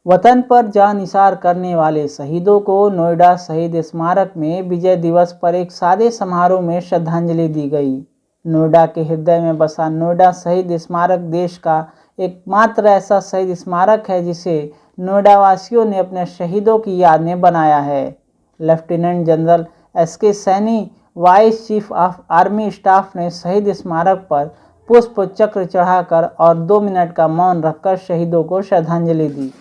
वतन पर जान निसार करने वाले शहीदों को नोएडा शहीद स्मारक में विजय दिवस पर एक सादे समारोह में श्रद्धांजलि दी गई। नोएडा के हृदय में बसा नोएडा शहीद स्मारक देश का एकमात्र ऐसा शहीद स्मारक है जिसे नोएडा वासियों ने अपने शहीदों की याद में बनाया है। Lieutenant general SK Saini, vice chief of army staff ने शहीद स्मारक पर पुष्प चक्र चढ़ाकर और 2 मिनट का मौन रखकर शहीदों को श्रद्धांजलि दी।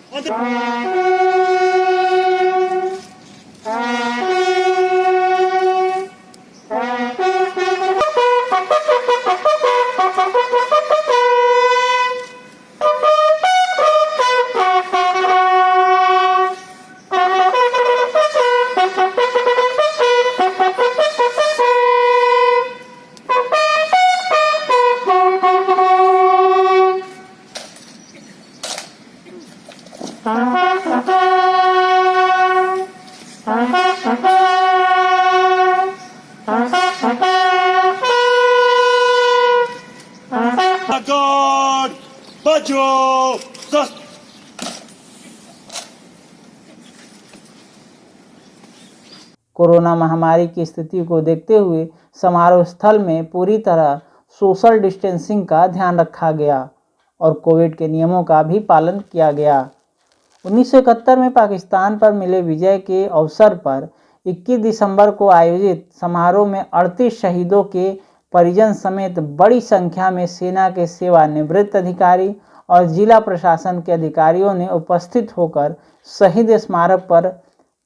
कोरोना महामारी की स्थिति को देखते हुए समारोह स्थल में पूरी तरह सोशल डिस्टेंसिंग का ध्यान रखा गया और कोविड के नियमों का भी पालन किया गया। 1971 में पाकिस्तान पर मिले विजय के अवसर पर 21 दिसंबर को आयोजित समारोह में 38 शहीदों के परिजन समेत बड़ी संख्या में सेना के सेवानिवृत्त अधिकारी और जिला प्रशासन के अधिकारियों ने उपस्थित होकर शहीद स्मारक पर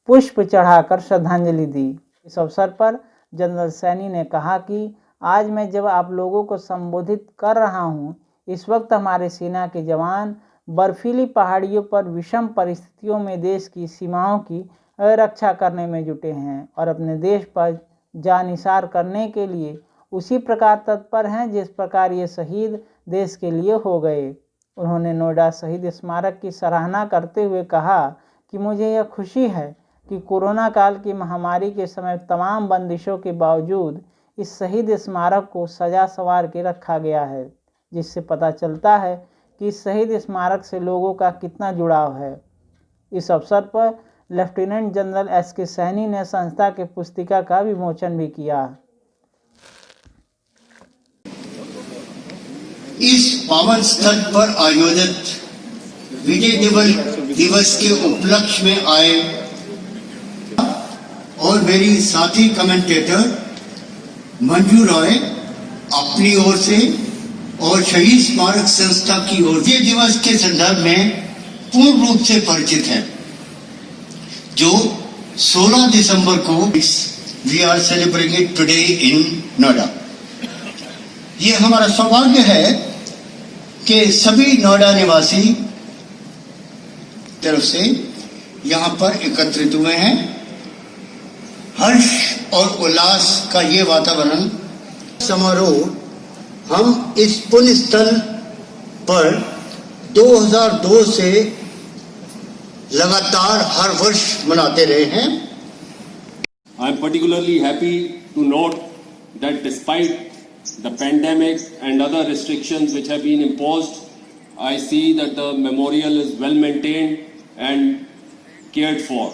पुष्प चढ़ाकर श्रद्धांजलि दी। इस अवसर पर जनरल सैनी ने कहा कि आज मैं जब आप लोगों को संबोधित कर रहा हूं, इस वक्त हमारे सेना के जवान बर्फीली पहाड़ियों पर विषम परिस्थितियों में देश की सीमाओं की रक्षा करने में जुटे हैं और अपने देश पर जानिसार करने के लिए उसी प्रकार तत्पर हैं जिस प्रकार ये शहीद देश के लिए हो गए। उन्होंने नोएडा शहीद स्मारक की सराहना करते हुए कहा कि मुझे यह खुशी है कि कोरोना काल की महामारी के समय तमाम बंदिशों के बावजूद इस शहीद स्मारक को सजा संवार के रखा गया है, जिससे पता चलता है कि इस शहीद स्मारक से लोगों का कितना जुड़ाव है। इस अवसर पर लेफ्टिनेंट जनरल एसके सैनी ने संस्था के पुस्तिका का विमोचन भी किया। इस पावन स्थल पर आयोजित विजय दिवस के उपलक्ष्य में आए और मेरी साथी कमेंटेटर मंजू रॉय अपनी ओर से और शहीद स्मारक संस्था की ओर से दिवस के संदर्भ में पूर्ण रूप से परिचित है, जो 16 दिसंबर को we are celebrating today in Noida. ये हमारा सौभाग्य है कि सभी नोएडा निवासी तरफ से यहाँ पर एकत्रित हुए हैं। हर्ष और उल्लास का ये वातावरण समारोह हम इस पुण्य स्थल पर 2002 से लगातार हर वर्ष मनाते रहे हैं। I am particularly happy to note that despite the pandemic and other restrictions which have been imposed, I see that the memorial is well maintained and cared for.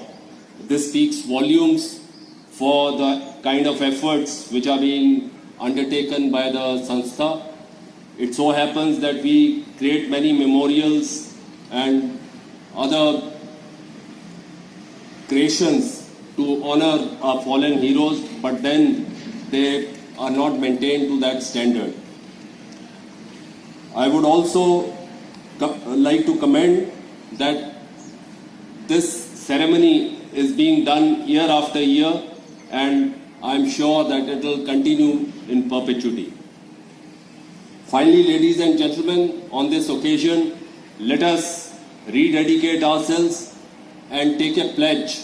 This speaks volumes for the kind of efforts which are being undertaken by the Sanstha. It so happens that we create many memorials and other creations to honor our fallen heroes, but then they are not maintained to that standard. I would also like to commend that this ceremony is being done year after year, and I'm sure that it will continue in perpetuity. Finally, ladies and gentlemen, on this occasion, let us rededicate ourselves and take a pledge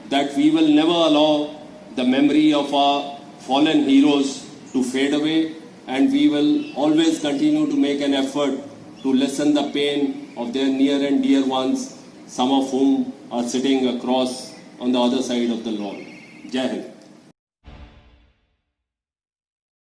that we will never allow the memory of our fallen heroes to fade away, and we will always continue to make an effort to lessen the pain of their near and dear ones, some of whom are sitting across on the other side of the lawn. Jai Hind.